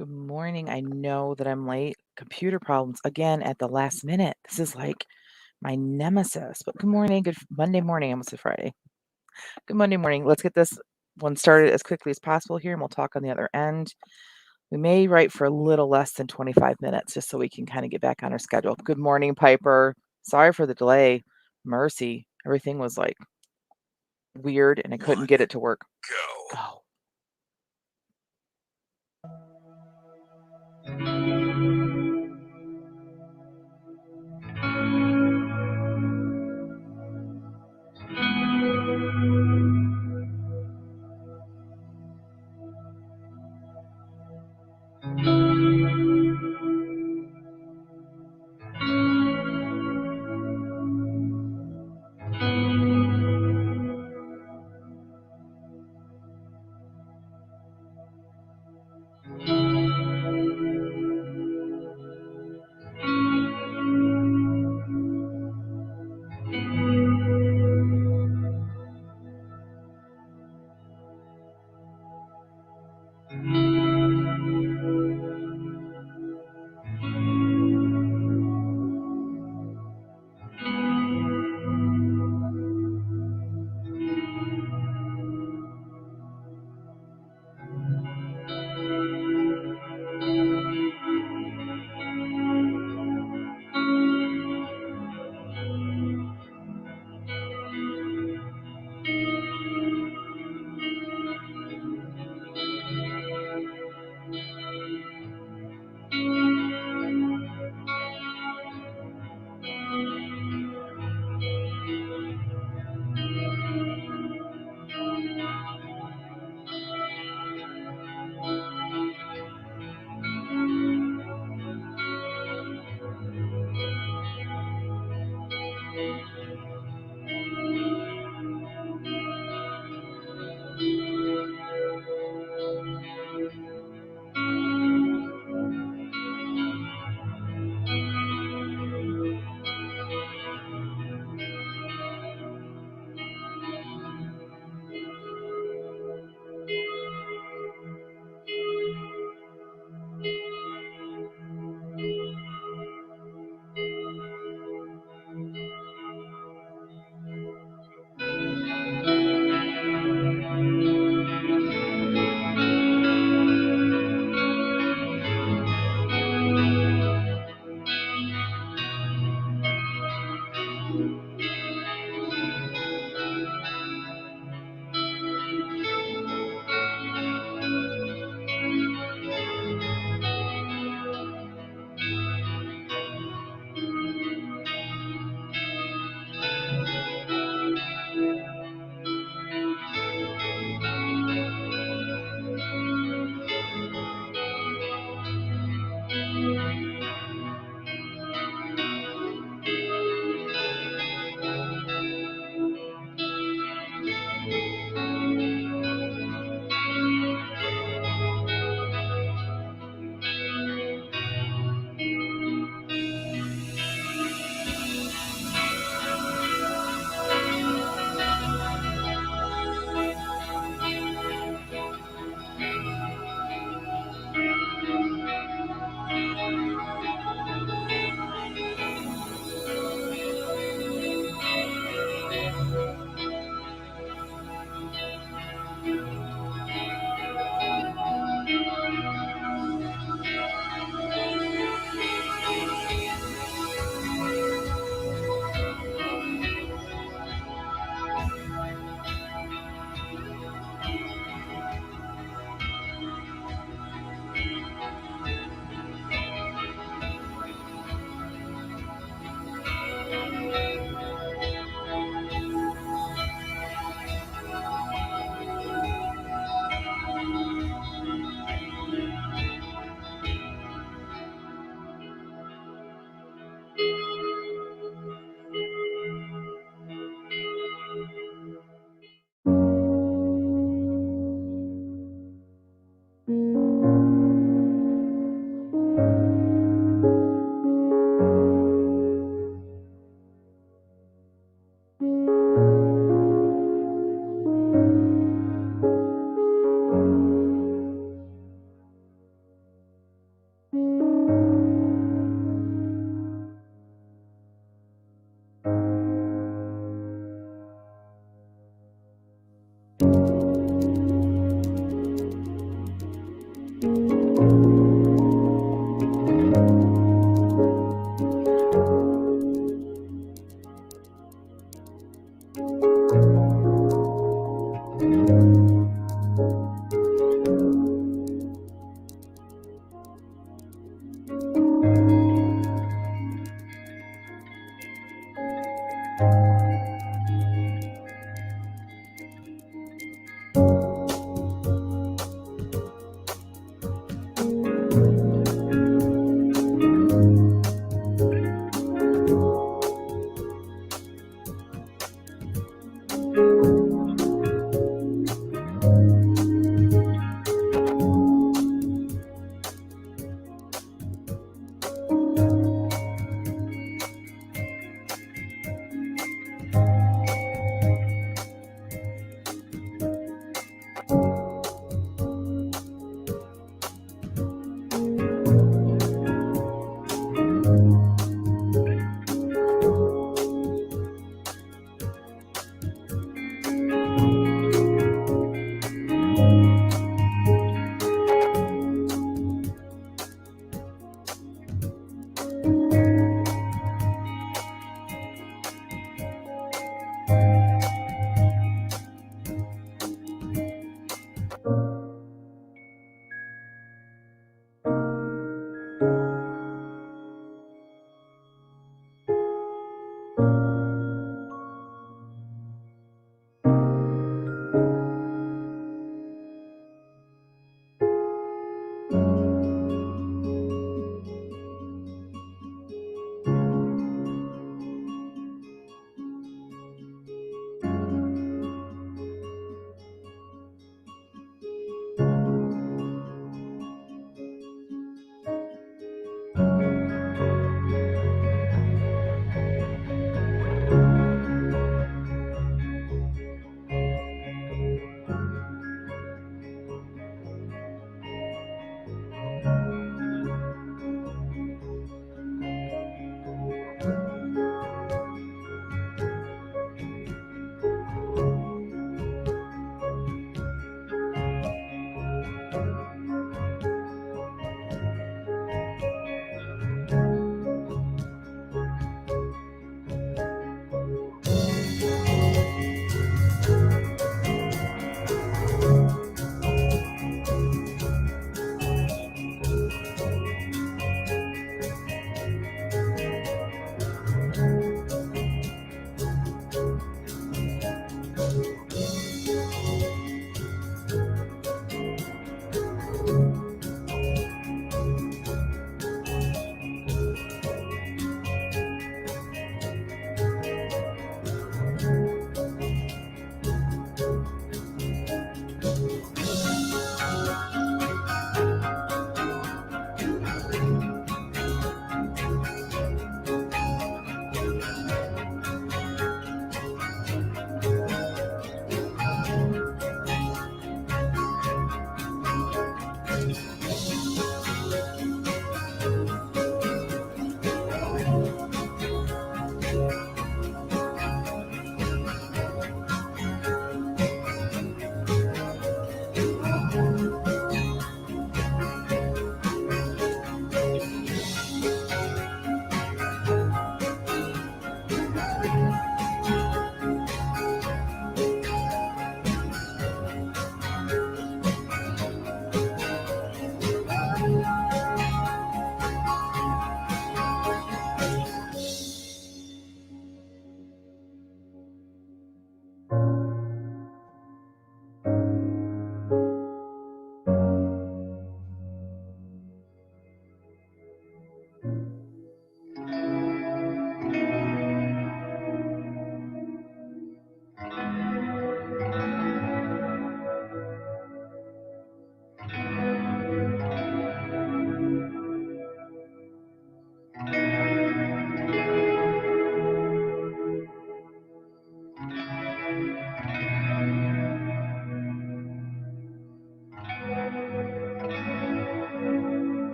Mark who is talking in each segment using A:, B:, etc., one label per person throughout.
A: Good morning. I know that I'm late. Computer problems again at the last minute. This is like my nemesis. But good morning. Good Monday morning. I almost said Friday. Good Monday morning. Let's get this one started as quickly as possible here, and we'll talk on the other end. We may write for a little less than 25 minutes just so we can kind of get back on our schedule. Good morning, Piper. Sorry for the delay. Mercy. Everything was like weird and I couldn't get it to work. Go.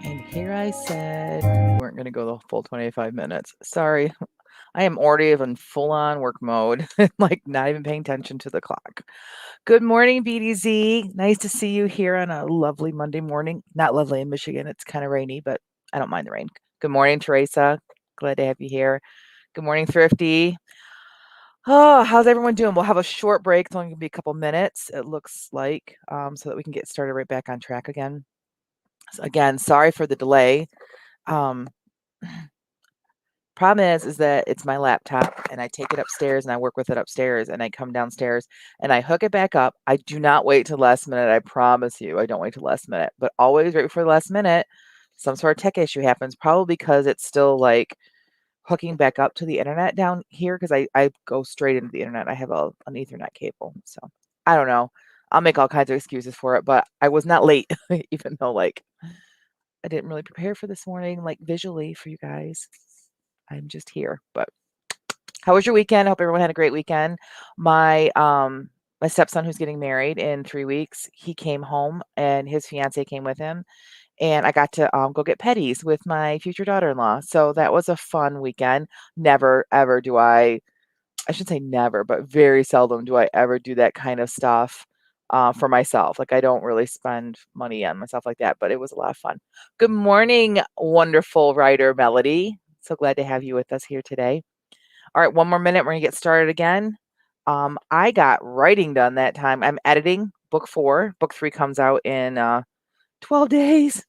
A: And here I said we weren't going to go the full 25 minutes. Sorry. I am already in full on work mode, like not even paying attention to the clock. Good morning, BDZ. Nice to see you here on a lovely Monday morning. Not lovely in Michigan. It's kind of rainy, but I don't mind the rain. Good morning, Teresa. Glad to have you here. Good morning, Thrifty. Oh, how's everyone doing? We'll have a short break. It's only going to be a couple minutes, it looks like, so that we can get started right back on track again. So again, sorry for the delay. Um, problem is that it's my laptop and I take it upstairs and I work with it upstairs and I come downstairs and I hook it back up. I do not wait till the last minute. I promise you, I don't wait till the last minute. But always right before the last minute, some sort of tech issue happens. Probably because it's still like hooking back up to the internet down here because I go straight into the internet. I have an Ethernet cable. So I don't know. I'll make all kinds of excuses for it, but I was not late, even though like I didn't really prepare for this morning, like visually for you guys. I'm just here. But how was your weekend? I hope everyone had a great weekend. My stepson who's getting married in 3 weeks, he came home and his fiance came with him and I got to go get petties with my future daughter-in-law. So that was a fun weekend. Never ever do I should say never, but very seldom do I ever do that kind of stuff for myself. Like I don't really spend money on myself like that, but it was a lot of fun. Good morning, wonderful writer Melody. So glad to have you with us here today. All right, one more minute. We're gonna get started again. I got writing done that time. I'm editing book 4. Book 3 comes out in 12 days.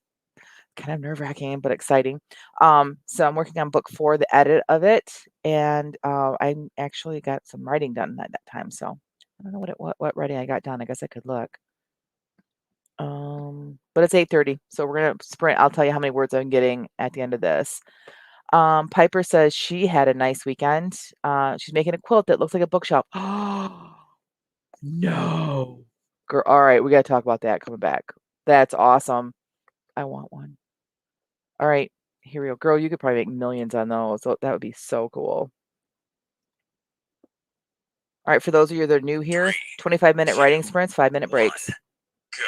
A: Kind of nerve-wracking, but exciting. So I'm working on book 4, the edit of it, and I actually got some writing done at that time. So I don't know what writing I got done. I guess I could look. But it's 8:30, so we're gonna sprint. I'll tell you how many words I'm getting at the end of this. Piper says she had a nice weekend. She's making a quilt that looks like a bookshelf. No. Girl, all right, we gotta talk about that coming back. That's awesome. I want one. All right, here we go. Girl, you could probably make millions on those. So that would be so cool. All right, for those of you that are new here, 25-minute writing sprints, 5-minute breaks.
B: Go.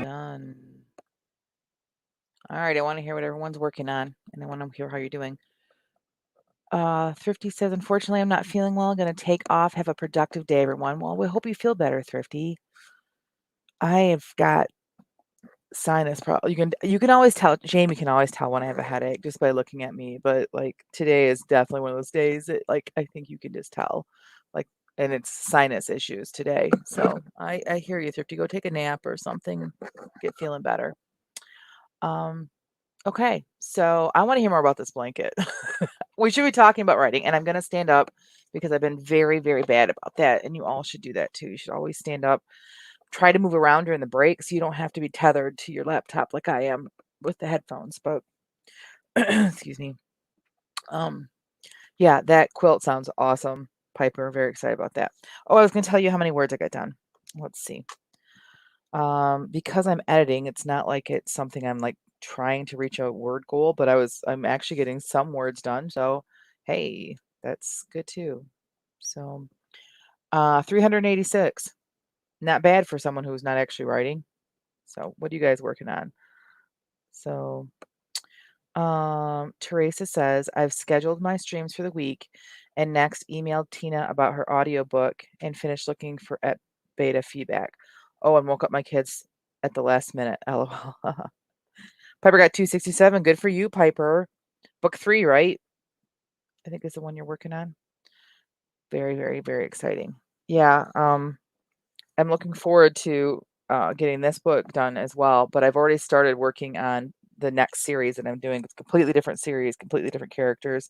A: Done. All right, I want to hear what everyone's working on, and I want to hear how you're doing. Thrifty says, unfortunately, I'm not feeling well. Going to take off. Have a productive day, everyone. Well, we hope you feel better, Thrifty. I have got sinus problem. You can always tell. Jamie can always tell when I have a headache just by looking at me. But like today is definitely one of those days that like I think you can just tell, like, and it's sinus issues today. So I hear you, Thrifty. Go take a nap or something. Get feeling better. Um, Okay, so I want to hear more about this blanket. We should be talking about writing, and I'm going to stand up because I've been very, very bad about that. And you all should do that too. You should always stand up, try to move around during the break so you don't have to be tethered to your laptop like I am with the headphones. But excuse me. Um, yeah, that quilt sounds awesome, Piper. Very excited about that. Oh, I was going to tell you how many words I got done. Let's see. Because I'm editing, it's not like it's something I'm like trying to reach a word goal, but I'm actually getting some words done. So, hey, that's good too. So, 386. Not bad for someone who's not actually writing. So, what are you guys working on? So, Teresa says, I've scheduled my streams for the week and next emailed Tina about her audiobook and finished looking for at beta feedback. Oh, and woke up my kids at the last minute. LOL. Piper got 267. Good for you, Piper. Book 3, right? I think is the one you're working on. Very, very, very exciting. Yeah, I'm looking forward to getting this book done as well, but I've already started working on the next series that I'm doing. It's a completely different series, completely different characters,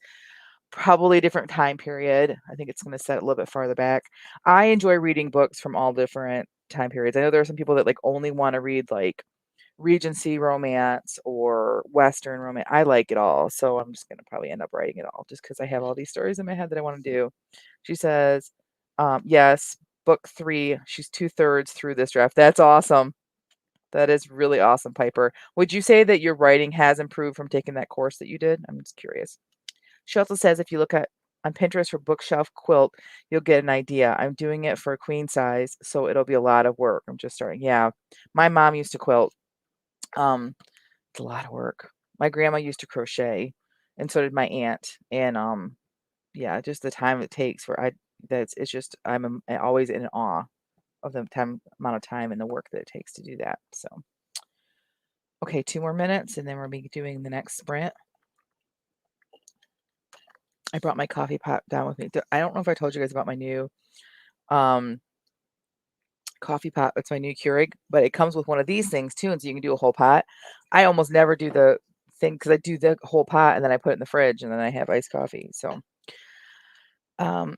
A: probably a different time period. I think it's going to set a little bit farther back. I enjoy reading books from all different time periods. I know there are some people that like only want to read like Regency romance or Western romance. I like it all, so I'm just gonna probably end up writing it all just because I have all these stories in my head that I wanna do. She says, "Yes, book 3, she's 2/3 through this draft." That's awesome. That is really awesome, Piper. Would you say that your writing has improved from taking that course that you did? I'm just curious. She also says if you look at on Pinterest for bookshelf quilt, you'll get an idea. I'm doing it for a queen size, so it'll be a lot of work. I'm just starting. Yeah. My mom used to quilt. Um, it's a lot of work. My grandma used to crochet, and so did my aunt. And yeah, just the time it takes for I that's it's just always in awe of the amount of time and the work that it takes to do that. So okay, 2 more minutes, and then we'll be doing the next sprint. I brought my coffee pot down with me. I don't know if I told you guys about my new um coffee pot. It's my new Keurig, but it comes with one of these things too, and so you can do a whole pot. I almost never do the thing because I do the whole pot and then I put it in the fridge and then I have iced coffee. So, um,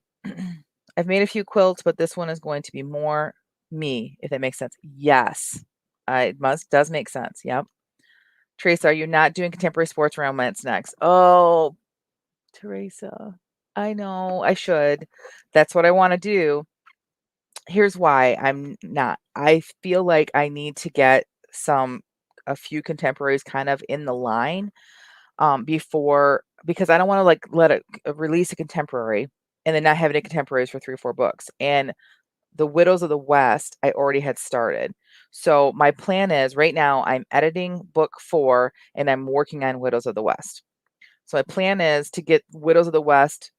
A: I've made a few quilts, but this one is going to be more me, if that makes sense. Yes, it does make sense. Yep. Teresa, are you not doing contemporary sports romance next? Oh, Teresa, I know I should. That's what I want to do. Here's why I'm not. I feel like I need to get a few contemporaries kind of in the line before because I don't want to like let it release a contemporary and then not have any contemporaries for 3 or 4 books. And the Widows of the West, I already had started. So my plan is right now I'm editing book 4 and I'm working on Widows of the West. So my plan is to get Widows of the West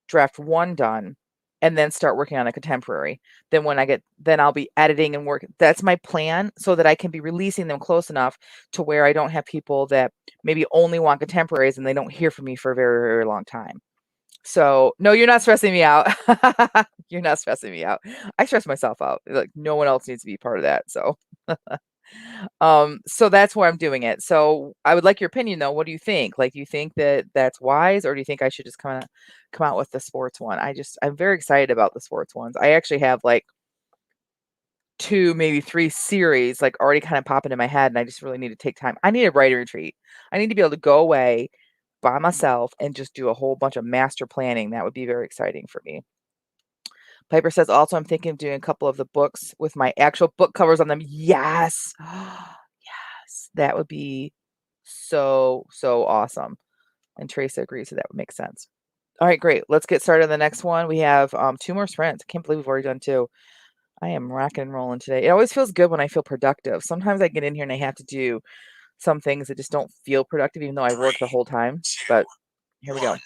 A: draft 1 done and then start working on a contemporary. Then I'll be editing and work. That's my plan so that I can be releasing them close enough to where I don't have people that maybe only want contemporaries and they don't hear from me for a very, very long time. So, no, you're not stressing me out. You're not stressing me out. I stress myself out. Like no one else needs to be part of that. So, so that's why I'm doing it. So I would like your opinion though. What do you think? Like, do you think that that's wise, or do you think I should just kind of come out with the sports one? I'm very excited about the sports ones. I actually have like 2, maybe 3 series like already kind of popping in my head, and I just really need to take time. I need a writing retreat. I need to be able to go away by myself and just do a whole bunch of master planning. That would be very exciting for me. Piper says, also, I'm thinking of doing a couple of the books with my actual book covers on them. Yes. Yes. That would be so, so awesome. And Teresa agrees that that would make sense. All right, great. Let's get started on the next one. We have 2 more sprints. I can't believe we've already done 2. I am rocking and rolling today. It always feels good when I feel productive. Sometimes I get in here and I have to do some things that just don't feel productive, even though I work the whole time. But here we go.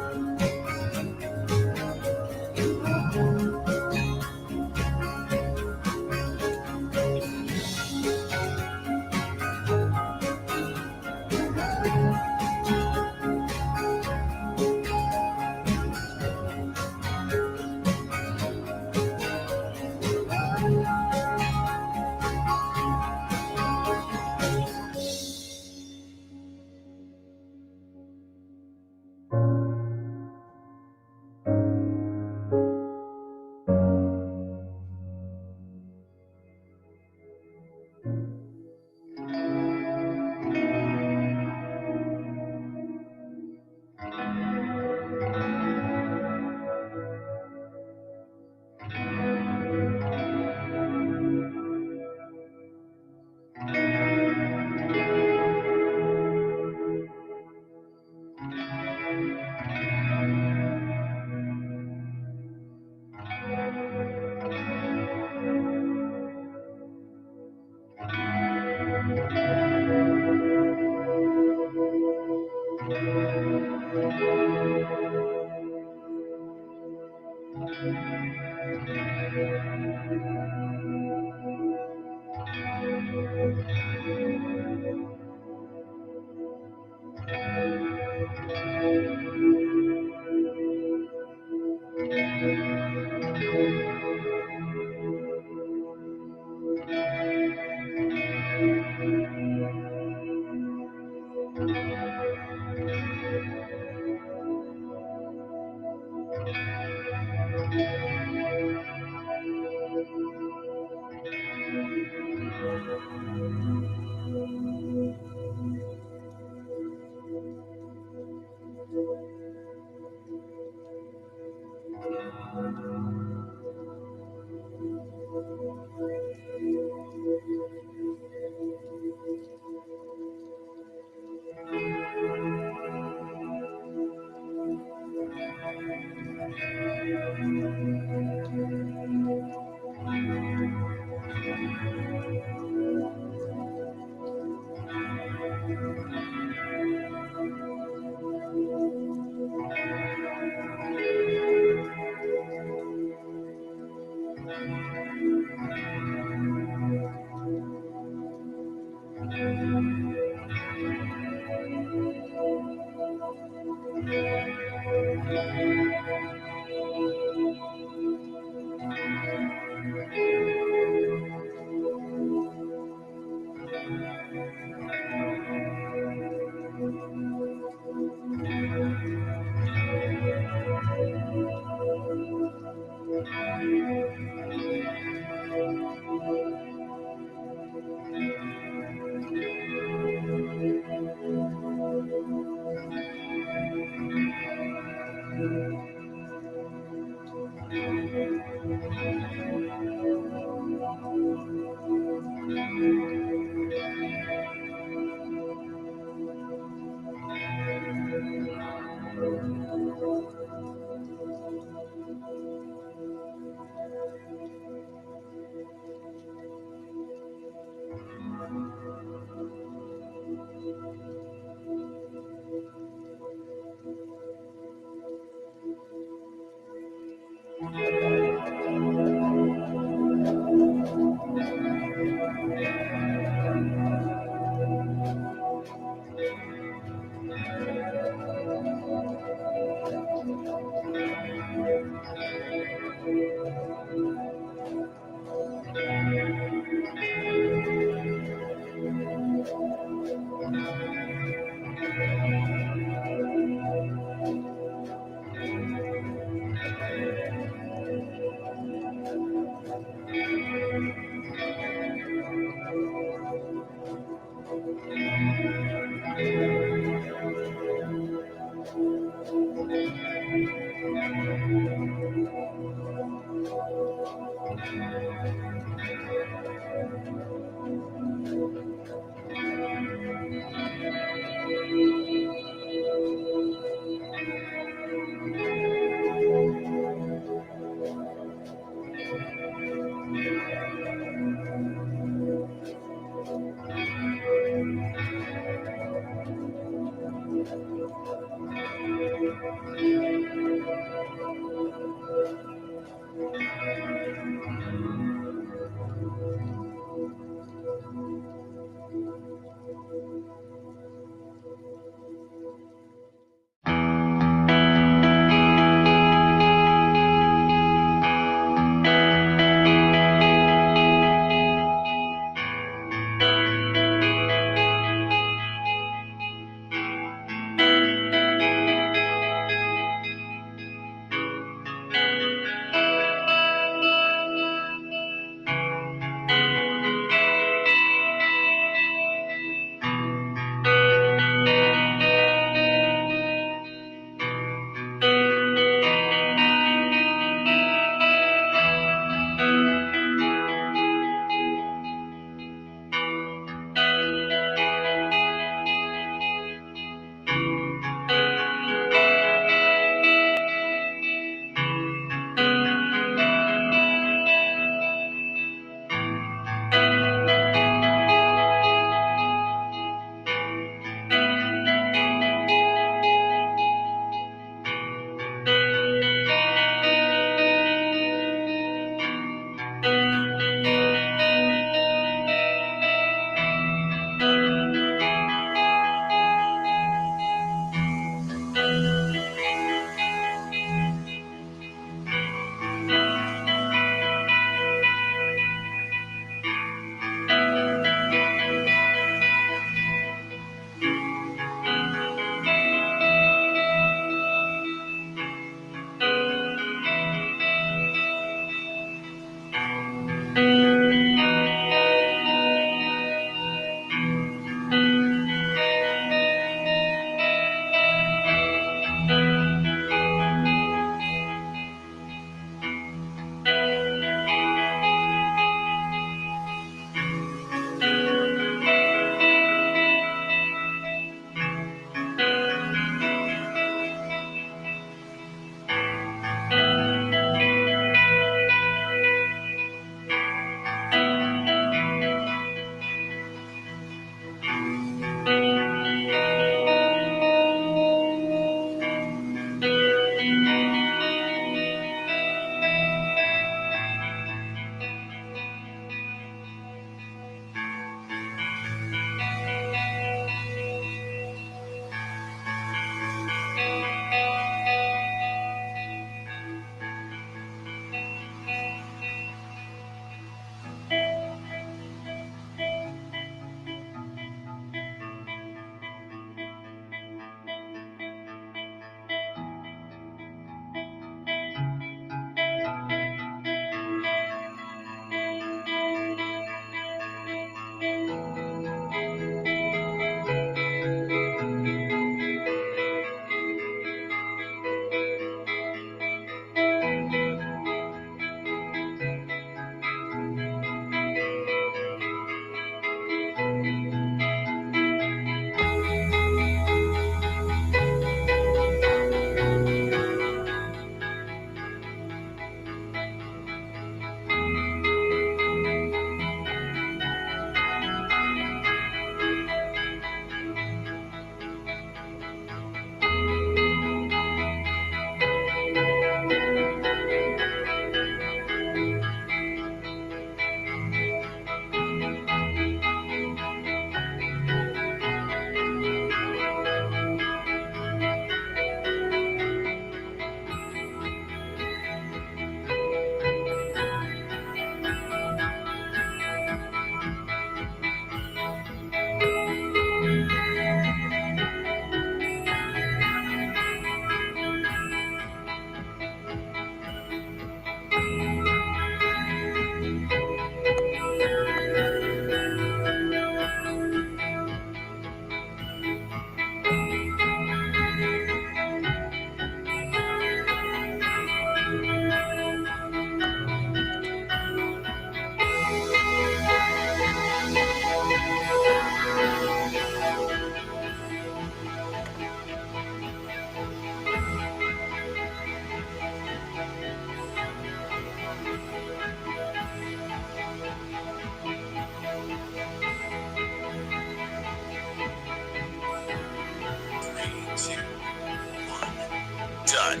B: done.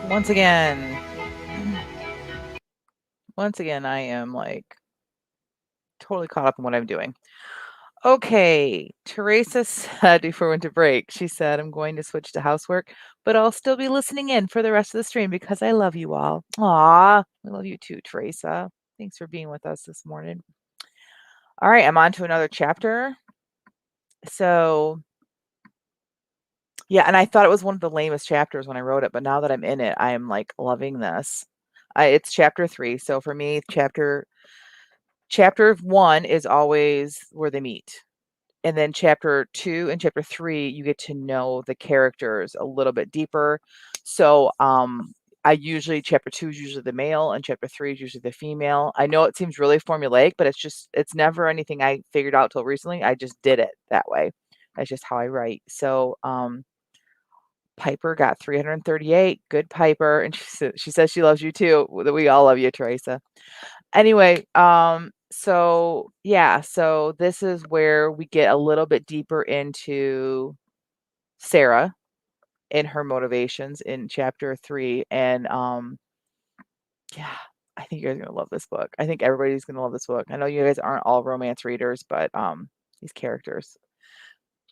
A: Once again, I am like totally caught up in what I'm doing. Okay, Teresa said before we went to break, she said, I'm going to switch to housework, but I'll still be listening in for the rest of the stream because I love you all. Aw, I love you too, Teresa. Thanks for being with us this morning. All right, I'm on to another chapter. So, yeah, and I thought it was one of the lamest chapters when I wrote it, but now that I'm in it, I am like loving this. It's chapter 3. So for me, chapter 1 is always where they meet. And then chapter 2 and chapter 3, you get to know the characters a little bit deeper. So, I usually chapter 2 is usually the male and chapter 3 is usually the female. I know it seems really formulaic, but it's never anything I figured out till recently. I just did it that way. That's just how I write. So, Piper got 338. Good Piper, and she says she loves you too. That we all love you, Teresa. Anyway, so yeah, so this is where we get a little bit deeper into Sarah and her motivations in chapter 3, and yeah, I think you guys are gonna love this book. I think everybody's gonna love this book. I know you guys aren't all romance readers, but these characters.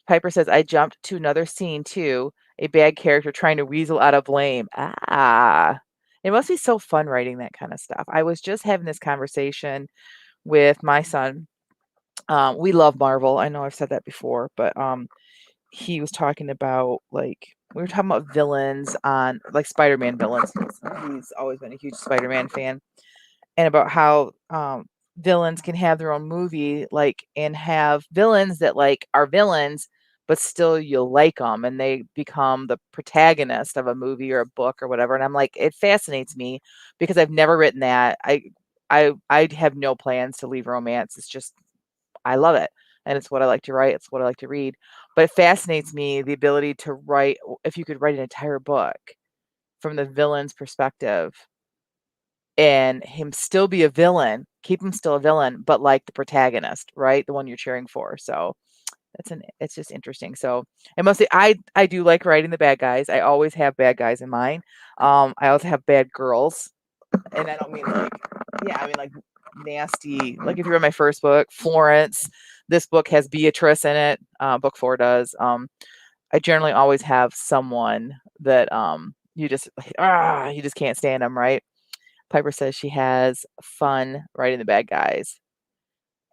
A: Piper says, I jumped to another scene too. A bad character trying to weasel out of blame. Ah, it must be so fun writing that kind of stuff. I was just having this conversation with my son. We love Marvel. I know I've said that before, but he was talking about like we were talking about villains on like Spider-Man villains. He's always been a huge Spider-Man fan, and about how villains can have their own movie, like and have villains that like are villains, but still you'll like them, and they become the protagonist of a movie or a book or whatever. And I'm like, it fascinates me because I've never written that. I have no plans to leave romance. It's just I love it, and it's what I like to write, it's what I like to read, but it fascinates me the ability to write if you could write an entire book from the villain's perspective and him still be a villain, keep him still a villain, but like the protagonist, right? The one you're cheering for, so it's just interesting, so, and mostly I do like writing the bad guys, I always have bad guys in mind, I also have bad girls, and I don't mean like yeah, I mean like nasty. Like if you read my first book, Florence, this book has Beatrice in it. Book 4 does. I generally always have someone that you just can't stand them, right? Piper says she has fun writing the bad guys.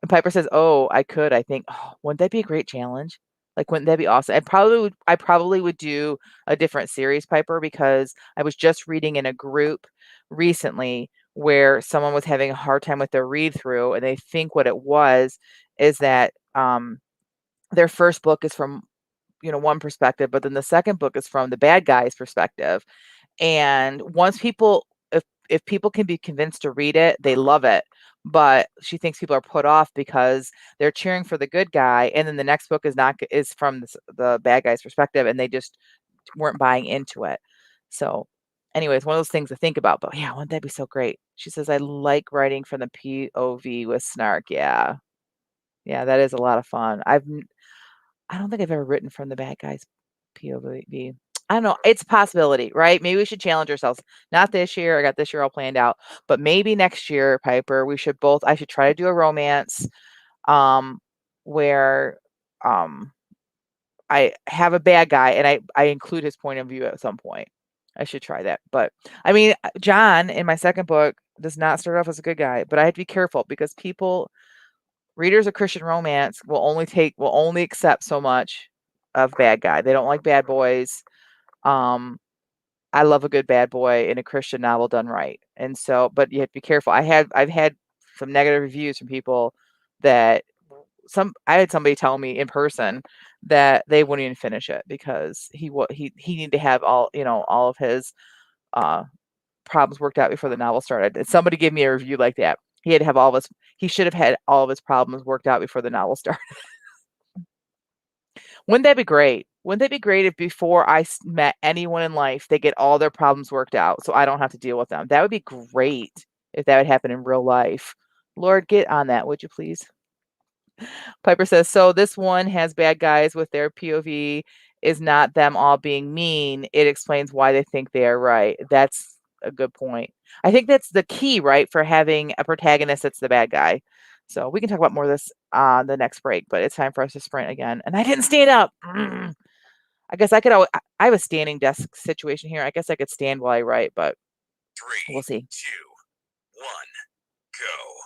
A: And Piper says, "Oh, I could. I think. Oh, wouldn't that be a great challenge? Like, wouldn't that be awesome? I probably would do a different series, Piper, because I was just reading in a group recently where someone was having a hard time with their read through, and they think what it was is that their first book is from one perspective, but then the second book is from the bad guy's perspective, and once people if people can be convinced to read it, they love it. But she thinks people are put off because they're cheering for the good guy, and then the next book is from the bad guy's perspective, and they just weren't buying into it. So, anyways, one of those things to think about. But yeah, wouldn't that be so great? She says, "I like writing from the POV with snark." Yeah, yeah, that is a lot of fun. I don't think I've ever written from the bad guy's POV. I don't know. It's a possibility, right? Maybe we should challenge ourselves. Not this year. I got this year all planned out, but maybe next year, Piper, I should try to do a romance um where um I have a bad guy and I include his point of view at some point. I should try that. But I mean, John in my second book does not start off as a good guy, but I have to be careful because readers of Christian romance will only accept so much of bad guy. They don't like bad boys. Um, I love a good bad boy in a Christian novel done right. And so, but you have to be careful. I've had some negative reviews from people that I had somebody tell me in person that they wouldn't even finish it because he needed to have all of his uh problems worked out before the novel started. And somebody gave me a review like that. He should have had all of his problems worked out before the novel started. Wouldn't that be great? Wouldn't that be great if before met anyone in life, they get all their problems worked out so I don't have to deal with them? That would be great if that would happen in real life. Lord, get on that, would you please? Piper says, so this one has bad guys with their POV is not them all being mean, it explains why they think they are right. That's a good point. I think that's the key, right, for having a protagonist that's the bad guy. So we can talk about more of this on the next break, but it's time for us to sprint again. And I didn't stand up. I guess I could I have a standing desk situation here. I guess I could stand while I write, but we'll
B: 3,
A: see.
B: 2, 1, go.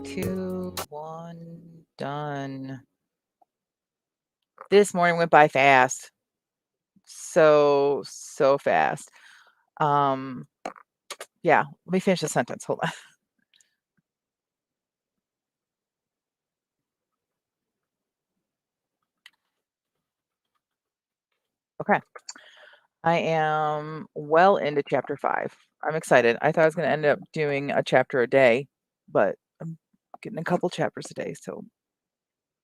A: 2, 1, done. This morning went by fast. So fast. Yeah, let me finish the sentence. Hold on. Okay. I am well into chapter 5. I'm excited. I thought I was going to end up doing a chapter a day, but I'm getting a couple chapters a day. So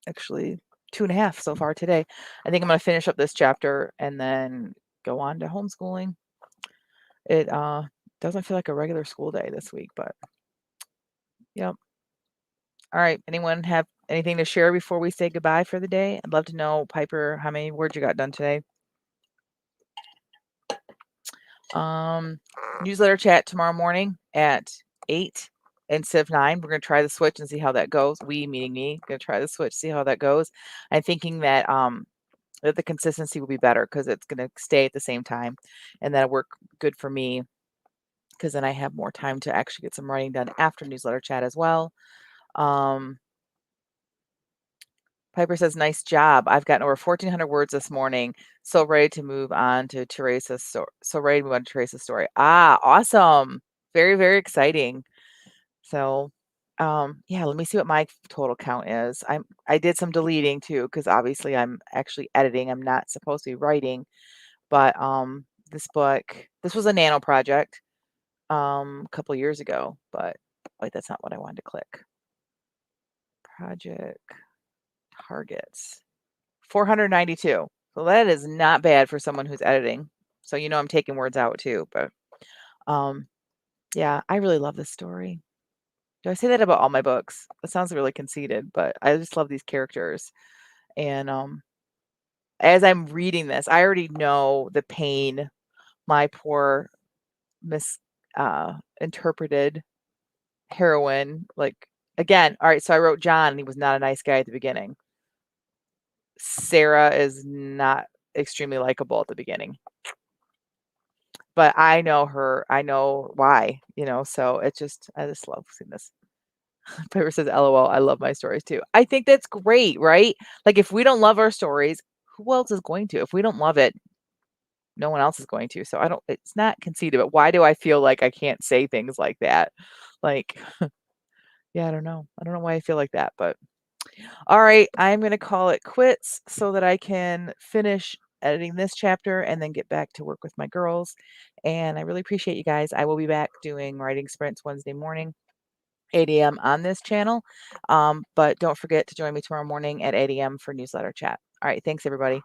A: actually 2.5 so far today. I think I'm going to finish up this chapter and then go on to homeschooling. It doesn't feel like a regular school day this week, but yep. All right. Anyone have anything to share before we say goodbye for the day? I'd love to know, Piper, how many words you got done today. Newsletter chat tomorrow morning at 8 instead of 9. We're going to try the switch and see how that goes. We, meaning me, going to try the switch, see how that goes. I'm thinking that that the consistency will be better because it's going to stay at the same time, and that'll work good for me because then I have more time to actually get some writing done after newsletter chat as well. Piper says, nice job. I've gotten over 1,400 words this morning. So ready to move on to Teresa's story. So ready to move on to Teresa's story. Ah, awesome. Very, very exciting. So, yeah, let me see what my total count is. I did some deleting too, because obviously I'm actually editing. I'm not supposed to be writing. But this was a nano project a couple years ago. But wait, that's not what I wanted to click. Project targets. 492. So that is not bad for someone who's editing. So I'm taking words out too, but yeah, I really love this story. Do I say that about all my books? That sounds really conceited, but I just love these characters. And as I'm reading this, I already know the pain my poor interpreted heroine, like, again, all right, so I wrote John and he was not a nice guy at the beginning. Sarah is not extremely likable at the beginning. But I know her. I know why, so I just love seeing this. Piper says, LOL, I love my stories too. I think that's great, right? Like, if we don't love our stories, who else is going to? If we don't love it, no one else is going to. So it's not conceited, but why do I feel like I can't say things like that? Like, yeah, I don't know. I don't know why I feel like that, but all right, I'm going to call it quits so that I can finish editing this chapter and then get back to work with my girls. And I really appreciate you guys. I will be back doing writing sprints Wednesday morning, 8 a.m. on this channel. But don't forget to join me tomorrow morning at 8 a.m. for newsletter chat. All right, thanks everybody.